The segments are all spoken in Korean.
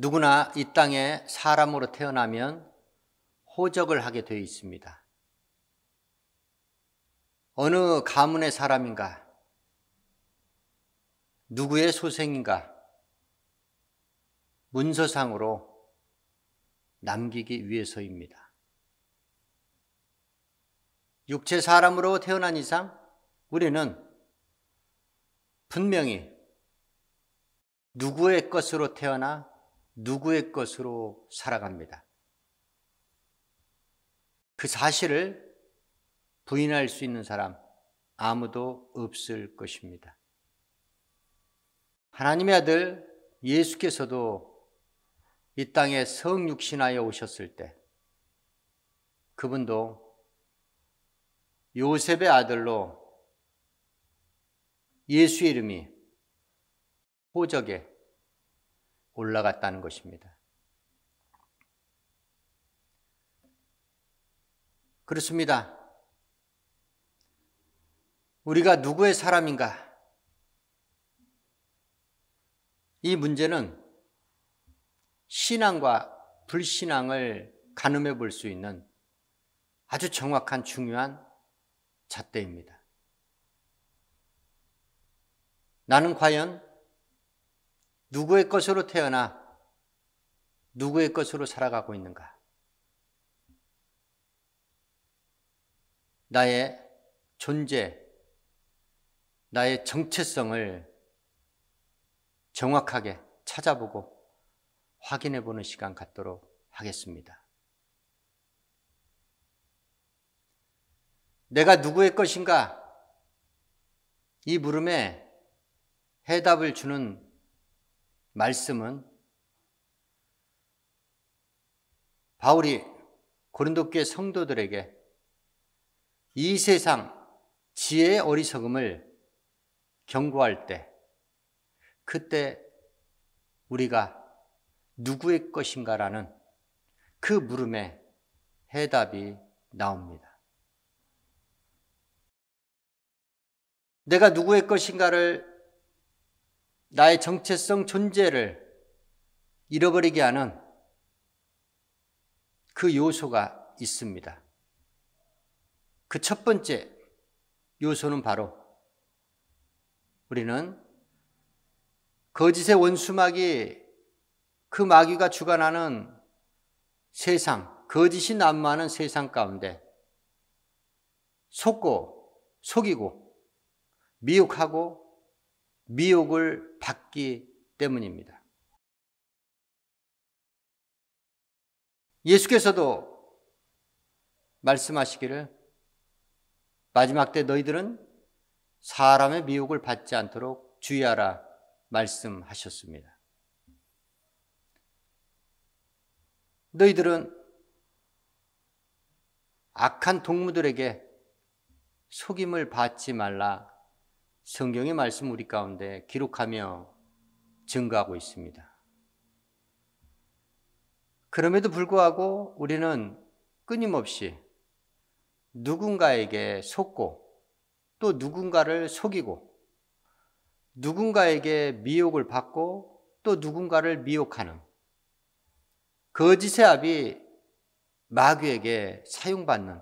누구나 이 땅에 사람으로 태어나면 호적을 하게 되어 있습니다. 어느 가문의 사람인가? 누구의 소생인가? 문서상으로 남기기 위해서입니다. 육체 사람으로 태어난 이상 우리는 분명히 누구의 것으로 태어나 누구의 것으로 살아갑니다. 그 사실을 부인할 수 있는 사람 아무도 없을 것입니다. 하나님의 아들 예수께서도 이 땅에 성육신하여 오셨을 때 그분도 요셉의 아들로 예수의 이름이 호적에 올라갔다는 것입니다. 그렇습니다. 우리가 누구의 사람인가? 이 문제는 신앙과 불신앙을 가늠해 볼 수 있는 아주 정확한 중요한 잣대입니다. 나는 과연 누구의 것으로 태어나 누구의 것으로 살아가고 있는가? 나의 존재, 나의 정체성을 정확하게 찾아보고 확인해 보는 시간 갖도록 하겠습니다. 내가 누구의 것인가? 이 물음에 해답을 주는 말씀은 바울이 고린도 교회 성도들에게 이 세상 지혜의 어리석음을 경고할 때 그때 우리가 누구의 것인가라는 그 물음에 해답이 나옵니다. 내가 누구의 것인가를 나의 정체성 존재를 잃어버리게 하는 그 요소가 있습니다. 그 첫 번째 요소는 바로 우리는 거짓의 원수마귀, 그 마귀가 주관하는 세상, 거짓이 난무하는 세상 가운데 속고 속이고 미혹하고 미혹을 받기 때문입니다. 예수께서도 말씀하시기를 마지막 때 너희들은 사람의 미혹을 받지 않도록 주의하라 말씀하셨습니다. 너희들은 악한 동무들에게 속임을 받지 말라 성경의 말씀 우리 가운데 기록하며 증거하고 있습니다. 그럼에도 불구하고 우리는 끊임없이 누군가에게 속고 또 누군가를 속이고 누군가에게 미혹을 받고 또 누군가를 미혹하는 거짓의 압이 마귀에게 사용받는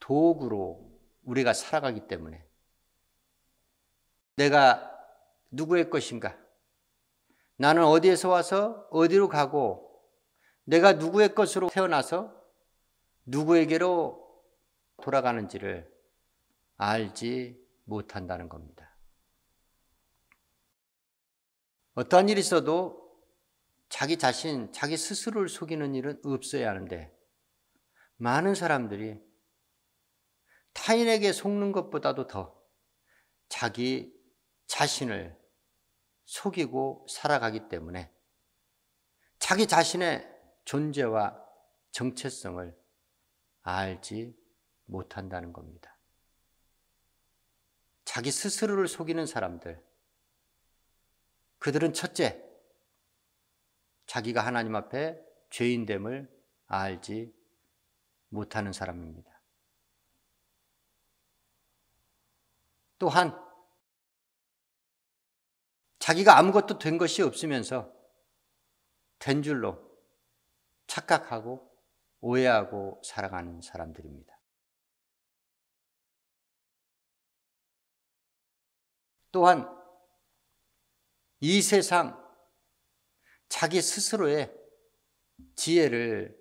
도구로 우리가 살아가기 때문에 내가 누구의 것인가? 나는 어디에서 와서 어디로 가고 내가 누구의 것으로 태어나서 누구에게로 돌아가는지를 알지 못한다는 겁니다. 어떠한 일이 있어도 자기 자신, 자기 스스로를 속이는 일은 없어야 하는데 많은 사람들이 타인에게 속는 것보다도 더 자기 자신을 속이고 살아가기 때문에 자기 자신의 존재와 정체성을 알지 못한다는 겁니다. 자기 스스로를 속이는 사람들, 그들은 첫째, 자기가 하나님 앞에 죄인됨을 알지 못하는 사람입니다. 또한 자기가 아무것도 된 것이 없으면서 된 줄로 착각하고 오해하고 살아가는 사람들입니다. 또한 이 세상 자기 스스로의 지혜를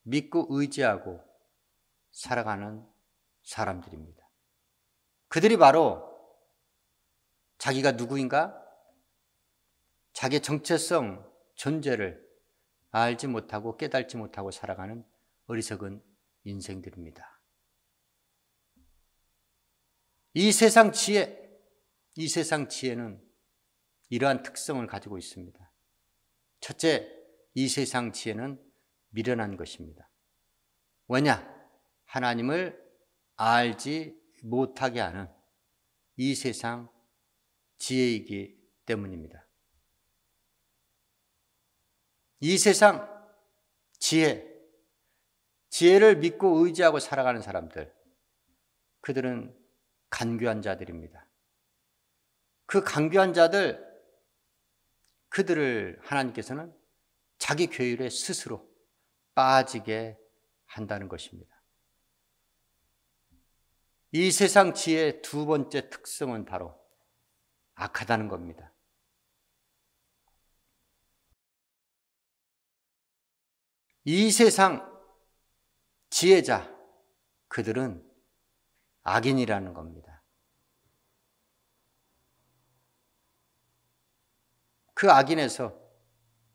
믿고 의지하고 살아가는 사람들입니다. 그들이 바로 자기가 누구인가? 자기의 정체성, 존재를 알지 못하고 깨닫지 못하고 살아가는 어리석은 인생들입니다. 이 세상 지혜는 이러한 특성을 가지고 있습니다. 첫째, 이 세상 지혜는 미련한 것입니다. 왜냐? 하나님을 알지 못하게 하는 이 세상 지혜이기 때문입니다. 이 세상 지혜를 믿고 의지하고 살아가는 사람들, 그들은 간교한 자들입니다. 그 간교한 자들, 그들을 하나님께서는 자기 교율에 스스로 빠지게 한다는 것입니다. 이 세상 지혜의 두 번째 특성은 바로 악하다는 겁니다. 이 세상 지혜자, 그들은 악인이라는 겁니다. 그 악인에서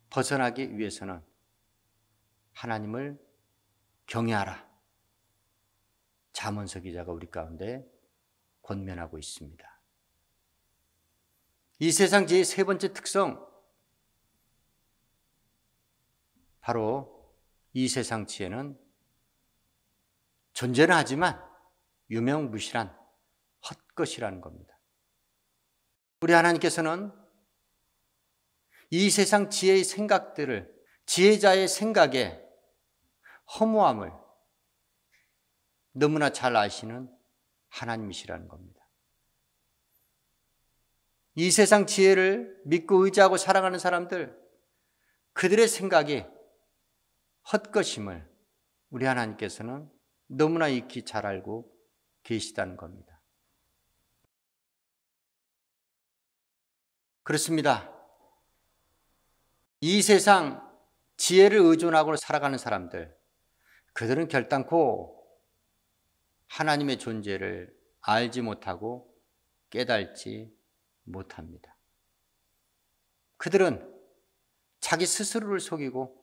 벗어나기 위해서는 하나님을 경외하라. 잠언서 기자가 우리 가운데 권면하고 있습니다. 이 세상 지혜의 세 번째 특성, 바로 이 세상 지혜는 존재는 하지만 유명무실한 헛것이라는 겁니다. 우리 하나님께서는 이 세상 지혜의 생각들을, 지혜자의 생각에 허무함을 너무나 잘 아시는 하나님이시라는 겁니다. 이 세상 지혜를 믿고 의지하고 살아가는 사람들, 그들의 생각이 헛것임을 우리 하나님께서는 너무나 익히 잘 알고 계시다는 겁니다. 그렇습니다. 이 세상 지혜를 의존하고 살아가는 사람들, 그들은 결단코 하나님의 존재를 알지 못하고 깨닫지 못합니다. 그들은 자기 스스로를 속이고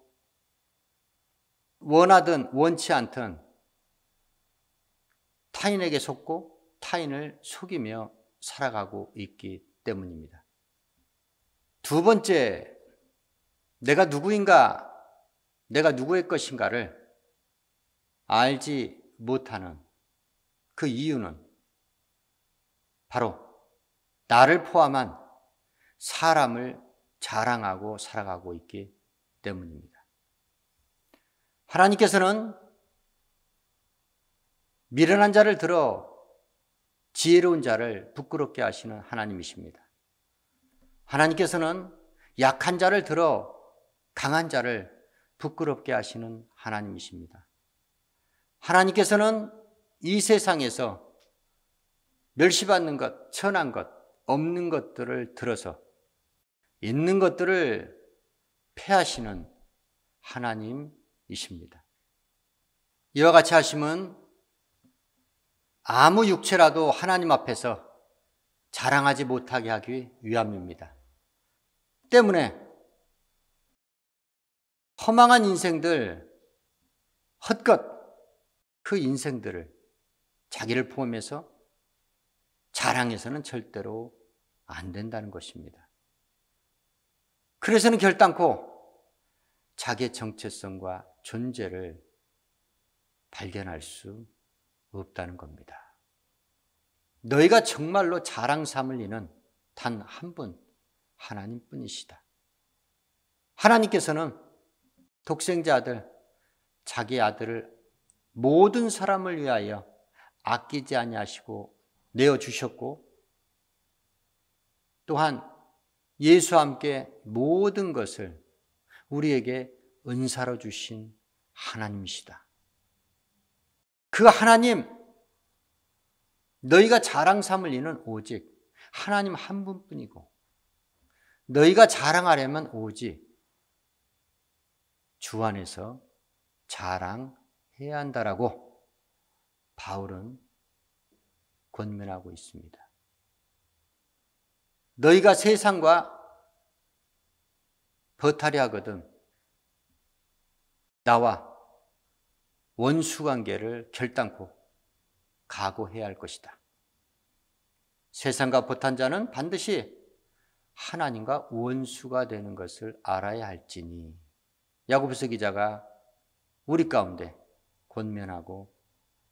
원하든 원치 않든 타인에게 속고 타인을 속이며 살아가고 있기 때문입니다. 두 번째, 내가 누구인가, 내가 누구의 것인가를 알지 못하는 그 이유는 바로 나를 포함한 사람을 자랑하고 살아가고 있기 때문입니다. 하나님께서는 미련한 자를 들어 지혜로운 자를 부끄럽게 하시는 하나님이십니다. 하나님께서는 약한 자를 들어 강한 자를 부끄럽게 하시는 하나님이십니다. 하나님께서는 이 세상에서 멸시받는 것, 천한 것, 없는 것들을 들어서 있는 것들을 폐하시는 하나님이십니다. 이와 같이 하심은 아무 육체라도 하나님 앞에서 자랑하지 못하게 하기 위함입니다. 때문에 허망한 인생들, 헛것, 그 인생들을 자기를 포함해서 자랑해서는 절대로 안 된다는 것입니다. 그래서는 결단코 자기의 정체성과 존재를 발견할 수 없다는 겁니다. 너희가 정말로 자랑 삼을 이는 단 한 분, 하나님뿐이시다. 하나님께서는 독생자 아들, 자기 아들을 모든 사람을 위하여 아끼지 아니하시고 내어주셨고, 또한 예수와 함께 모든 것을 우리에게 은사로 주신 하나님이시다. 그 하나님, 너희가 자랑 삼을 이는 오직 하나님 한 분뿐이고, 너희가 자랑하려면 오직 주 안에서 자랑해야 한다라고 바울은 권면하고 있습니다. 너희가 세상과 버타려 하거든 나와 원수 관계를 결단코 각오해야 할 것이다. 세상과 버탄 자는 반드시 하나님과 원수가 되는 것을 알아야 할지니, 야고보서 기자가 우리 가운데 권면하고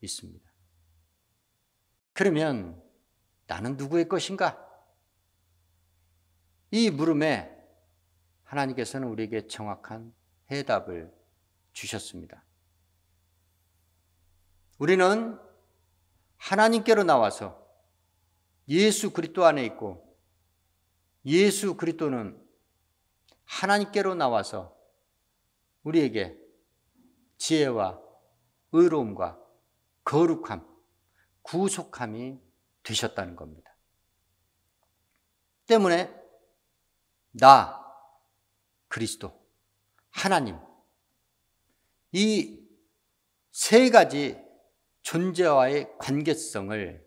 있습니다. 그러면 나는 누구의 것인가? 이 물음에 하나님께서는 우리에게 정확한 해답을 주셨습니다. 우리는 하나님께로 나와서 예수 그리스도 안에 있고, 예수 그리스도는 하나님께로 나와서 우리에게 지혜와 의로움과 거룩함, 구속함이 되셨다는 겁니다. 때문에 나, 그리스도, 하나님, 이 세 가지 존재와의 관계성을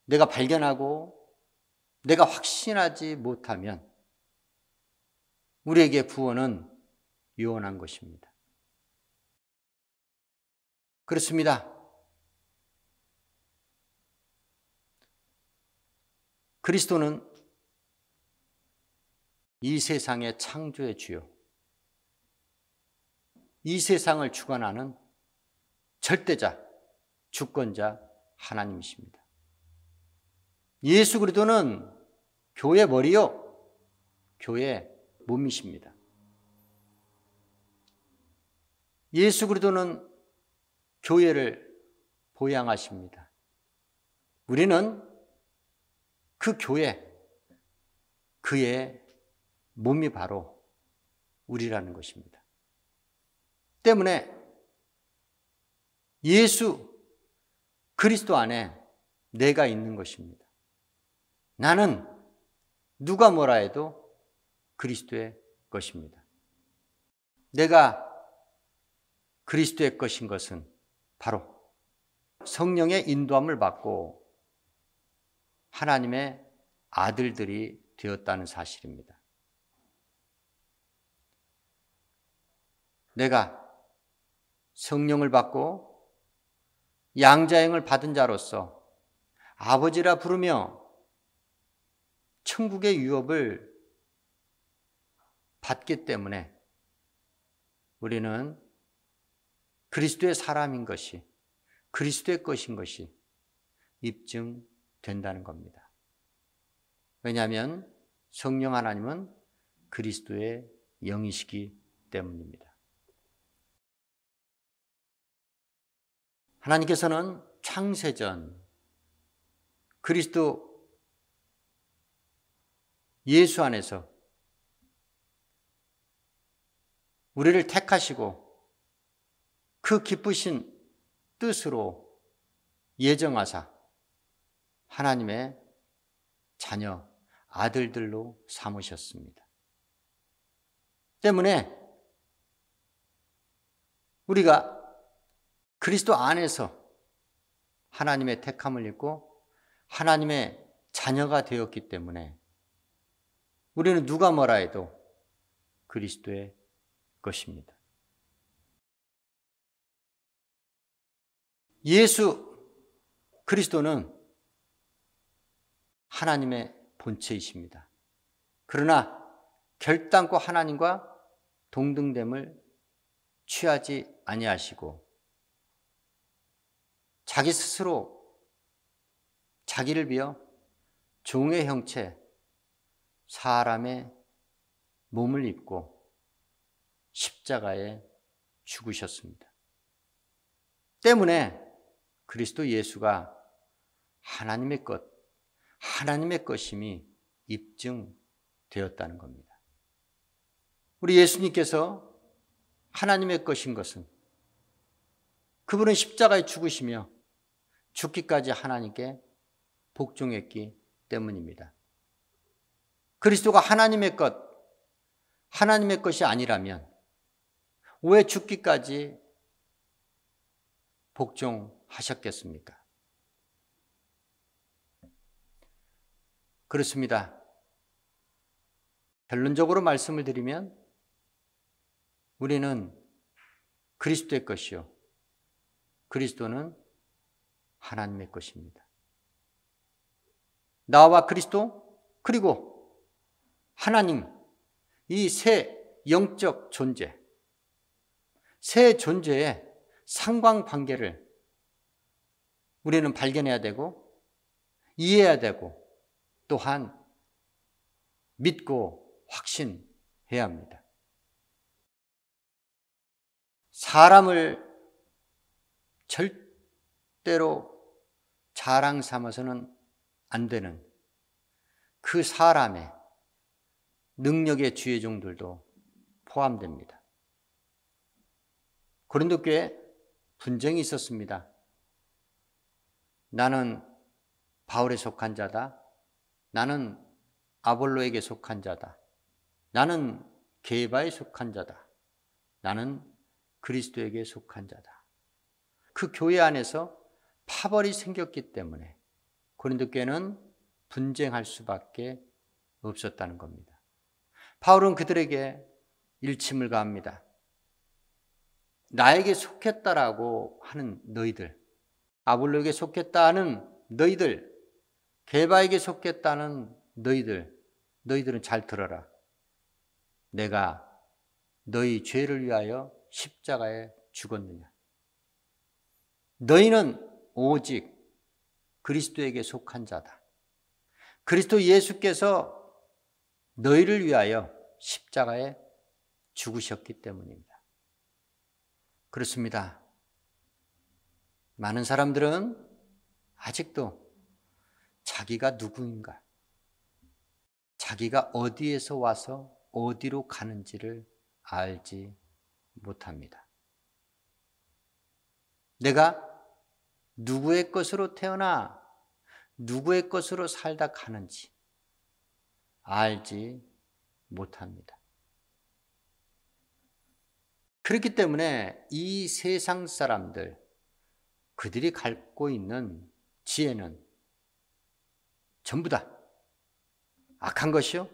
내가 발견하고 내가 확신하지 못하면 우리에게 구원은 요원한 것입니다. 그렇습니다. 그리스도는 이 세상의 창조의 주요, 이 세상을 주관하는 절대자, 주권자 하나님이십니다. 예수 그리스도는 교회 머리요, 교회 몸이십니다. 예수 그리스도는 교회를 보양하십니다. 우리는 그 교회, 그의 몸이 바로 우리라는 것입니다. 때문에 예수 그리스도 안에 내가 있는 것입니다. 나는 누가 뭐라 해도 그리스도의 것입니다. 내가 그리스도의 것인 것은 바로 성령의 인도함을 받고 하나님의 아들들이 되었다는 사실입니다. 내가 성령을 받고 양자형을 받은 자로서 아버지라 부르며 천국의 유업을 받기 때문에 우리는 그리스도의 사람인 것이, 그리스도의 것인 것이 입증된다는 겁니다. 왜냐하면 성령 하나님은 그리스도의 영이시기 때문입니다. 하나님께서는 창세전 그리스도 예수 안에서 우리를 택하시고 그 기쁘신 뜻으로 예정하사 하나님의 자녀, 아들들로 삼으셨습니다. 때문에 우리가 그리스도 안에서 하나님의 택함을 입고 하나님의 자녀가 되었기 때문에 우리는 누가 뭐라 해도 그리스도의 것입니다. 예수 그리스도는 하나님의 본체이십니다. 그러나 결단코 하나님과 동등됨을 취하지 아니하시고 자기 스스로 자기를 비어 종의 형체, 사람의 몸을 입고 십자가에 죽으셨습니다. 때문에 그리스도 예수가 하나님의 것, 하나님의 것임이 입증되었다는 겁니다. 우리 예수님께서 하나님의 것인 것은 그분은 십자가에 죽으시며 죽기까지 하나님께 복종했기 때문입니다. 그리스도가 하나님의 것이 아니라면 왜 죽기까지 복종하셨겠습니까? 그렇습니다. 결론적으로 말씀을 드리면 우리는 그리스도의 것이요, 그리스도는 하나님의 것입니다. 나와 그리스도 그리고 하나님, 이 세 영적 존재, 세 존재의 상관관계를 우리는 발견해야 되고 이해해야 되고 또한 믿고 확신해야 합니다. 사람을 절대로 자랑 삼아서는 안 되는 그 사람의 능력의 주의종들도 포함됩니다. 고린도 교회에 분쟁이 있었습니다. 나는 바울에 속한 자다. 나는 아볼로에게 속한 자다. 나는 게바에 속한 자다. 나는 그리스도에게 속한 자다. 그 교회 안에서 파벌이 생겼기 때문에 고린도 교회는 분쟁할 수밖에 없었다는 겁니다. 바울은 그들에게 일침을 가합니다. 나에게 속했다라고 하는 너희들, 아볼로에게 속했다는 너희들, 게바에게 속했다는 너희들은 잘 들어라. 내가 너희 죄를 위하여 십자가에 죽었느냐. 너희는 오직 그리스도에게 속한 자다. 그리스도 예수께서 너희를 위하여 십자가에 죽으셨기 때문입니다. 그렇습니다. 많은 사람들은 아직도 자기가 누구인가, 자기가 어디에서 와서 어디로 가는지를 알지 못합니다. 내가 누구의 것으로 태어나 누구의 것으로 살다 가는지 알지 못합니다. 그렇기 때문에 이 세상 사람들, 그들이 갖고 있는 지혜는 전부 다 악한 것이요,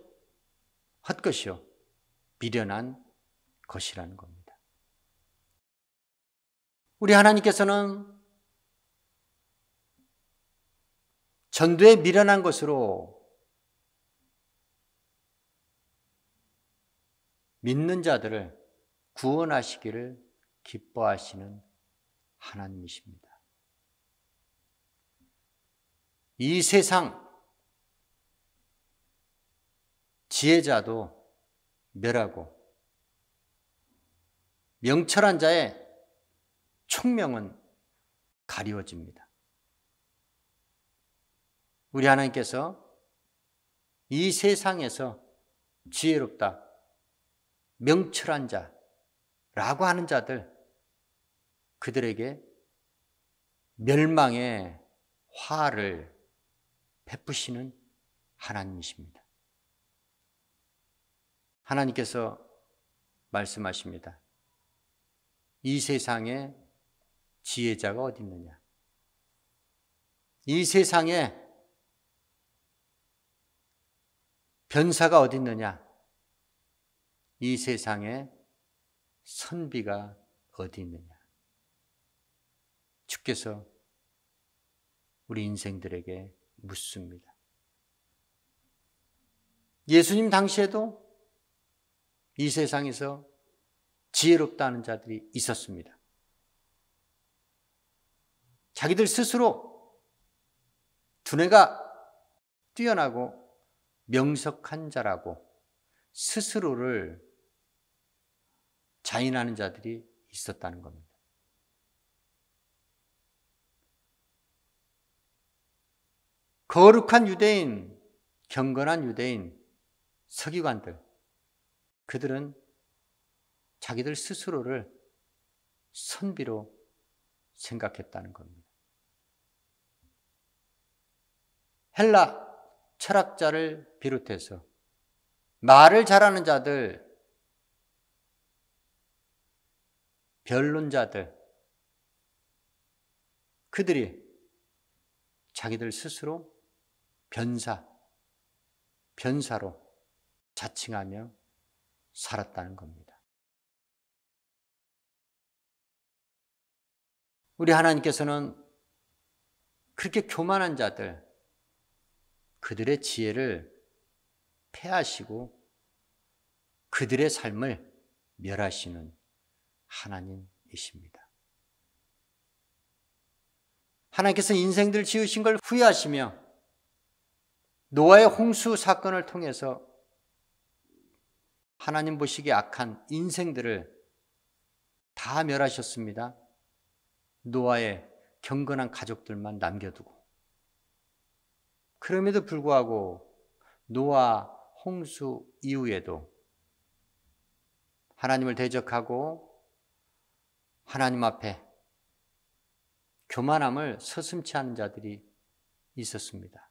헛것이요, 미련한 것이라는 겁니다. 우리 하나님께서는 전도에 미련한 것으로 믿는 자들을 구원하시기를 기뻐하시는 하나님이십니다. 이 세상 지혜자도 멸하고 명철한 자의 총명은 가리워집니다. 우리 하나님께서 이 세상에서 지혜롭다, 명철한 자라고 하는 자들, 그들에게 멸망의 화를 베푸시는 하나님이십니다. 하나님께서 말씀하십니다. 이 세상에 지혜자가 어디 있느냐? 이 세상에 변사가 어디 있느냐? 이 세상에 선비가 어디 있느냐? 주께서 우리 인생들에게 묻습니다. 예수님 당시에도 이 세상에서 지혜롭다는 자들이 있었습니다. 자기들 스스로 두뇌가 뛰어나고 명석한 자라고 스스로를 자인하는 자들이 있었다는 겁니다. 거룩한 유대인, 경건한 유대인, 서기관들, 그들은 자기들 스스로를 선비로 생각했다는 겁니다. 헬라 철학자를 비롯해서 말을 잘하는 자들, 변론자들, 그들이 자기들 스스로 변사로 자칭하며 살았다는 겁니다. 우리 하나님께서는 그렇게 교만한 자들, 그들의 지혜를 폐하시고 그들의 삶을 멸하시는 하나님이십니다. 하나님께서 인생들 지으신 걸 후회하시며 노아의 홍수 사건을 통해서 하나님 보시기에 악한 인생들을 다 멸하셨습니다. 노아의 경건한 가족들만 남겨두고. 그럼에도 불구하고 노아 홍수 이후에도 하나님을 대적하고 하나님 앞에 교만함을 서슴지 않은 자들이 있었습니다.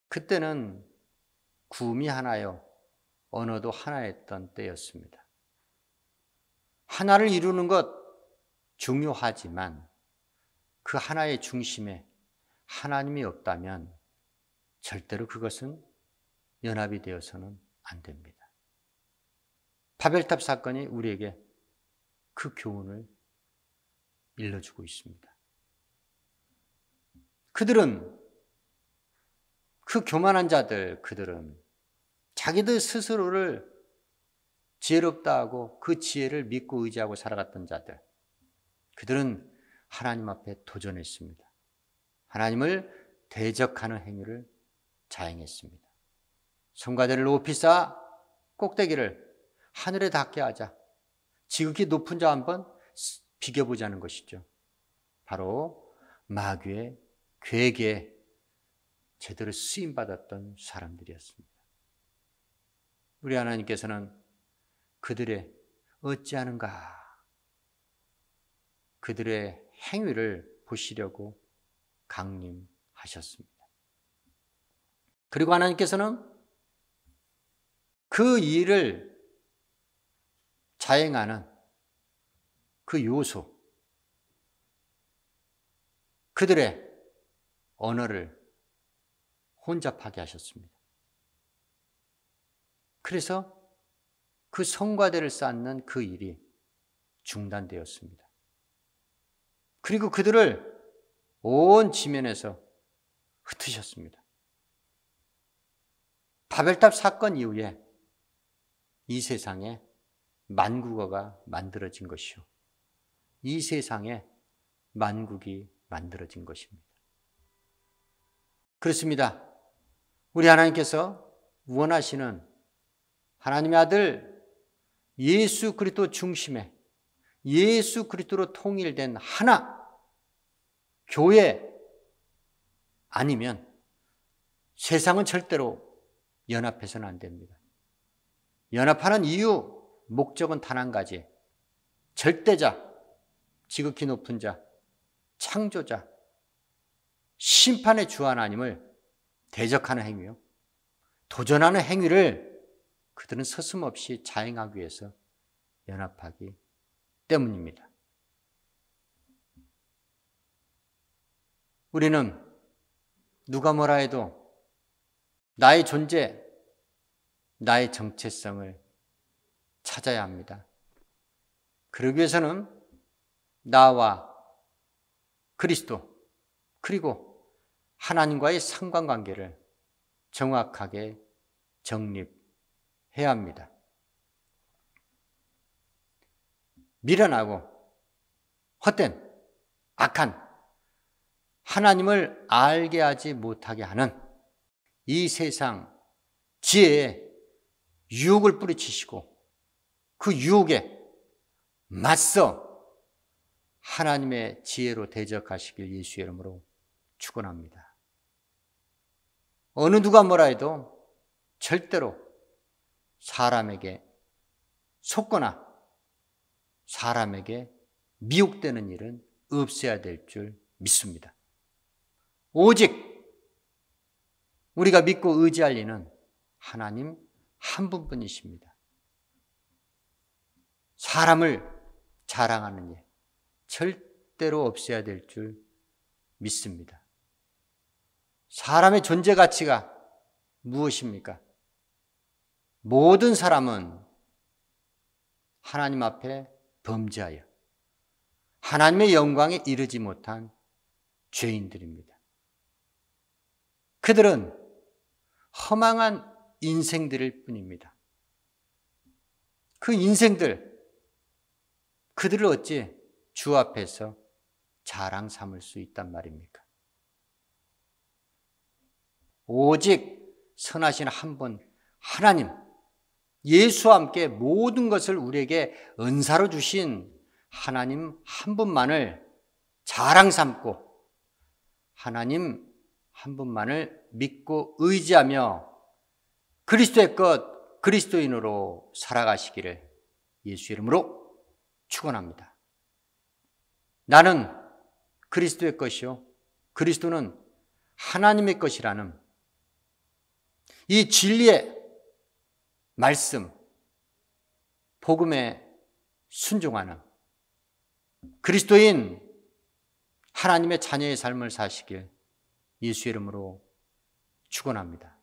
그때는 구음이 하나요, 언어도 하나였던 때였습니다. 하나를 이루는 것 중요하지만 그 하나의 중심에 하나님이 없다면 절대로 그것은 연합이 되어서는 안 됩니다. 바벨탑 사건이 우리에게 그 교훈을 일러주고 있습니다. 그들은, 그 교만한 자들, 그들은 자기들 스스로를 지혜롭다 하고 그 지혜를 믿고 의지하고 살아갔던 자들, 그들은 하나님 앞에 도전했습니다. 하나님을 대적하는 행위를 자행했습니다. 성과대를 높이 쌓아 꼭대기를 하늘에 닿게 하자. 지극히 높은 자 한번 비겨보자는 것이죠. 바로 마귀의 괴계에 제대로 쓰임받았던 사람들이었습니다. 우리 하나님께서는 그들의 어찌하는가, 그들의 행위를 보시려고 강림하셨습니다. 그리고 하나님께서는 그 일을 자행하는 그 요소, 그들의 언어를 혼잡하게 하셨습니다. 그래서 그 성과대를 쌓는 그 일이 중단되었습니다. 그리고 그들을 온 지면에서 흩으셨습니다. 바벨탑 사건 이후에 이 세상에 만국어가 만들어진 것이요, 이 세상에 만국이 만들어진 것입니다. 그렇습니다. 우리 하나님께서 원하시는 하나님의 아들 예수 그리스도 중심에 예수 그리스도로 통일된 하나 교회 아니면 세상은 절대로 연합해서는 안 됩니다. 연합하는 이유, 목적은 단 한 가지. 절대자, 지극히 높은 자, 창조자, 심판의 주 하나님을 대적하는 행위요, 도전하는 행위를 그들은 서슴없이 자행하기 위해서 연합하기 때문입니다. 우리는 누가 뭐라 해도 나의 존재, 나의 정체성을 찾아야 합니다. 그러기 위해서는 나와 그리스도 그리고 하나님과의 상관관계를 정확하게 정립해야 합니다. 미련하고 헛된 악한 하나님을 알게 하지 못하게 하는 이 세상 지혜에 유혹을 뿌리치시고 그 유혹에 맞서 하나님의 지혜로 대적하시길 예수의 이름으로 축원합니다. 어느 누가 뭐라 해도 절대로 사람에게 속거나 사람에게 미혹되는 일은 없어야 될 줄 믿습니다. 오직 우리가 믿고 의지할 이는 하나님 한 분뿐이십니다. 사람을 자랑하는 일 절대로 없어야 될 줄 믿습니다. 사람의 존재 가치가 무엇입니까? 모든 사람은 하나님 앞에 범죄하여 하나님의 영광에 이르지 못한 죄인들입니다. 그들은 허망한 인생들일 뿐입니다. 그 인생들, 그들을 어찌 주 앞에서 자랑 삼을 수 있단 말입니까? 오직 선하신 한 분, 하나님, 예수와 함께 모든 것을 우리에게 은사로 주신 하나님 한 분만을 자랑 삼고 하나님 한 분만을 믿고 의지하며 그리스도의 것, 그리스도인으로 살아가시기를 예수 이름으로 축원합니다. 나는 그리스도의 것이요 그리스도는 하나님의 것이라는 이 진리의 말씀, 복음에 순종하는 그리스도인 하나님의 자녀의 삶을 사시길 예수 이름으로 축원합니다.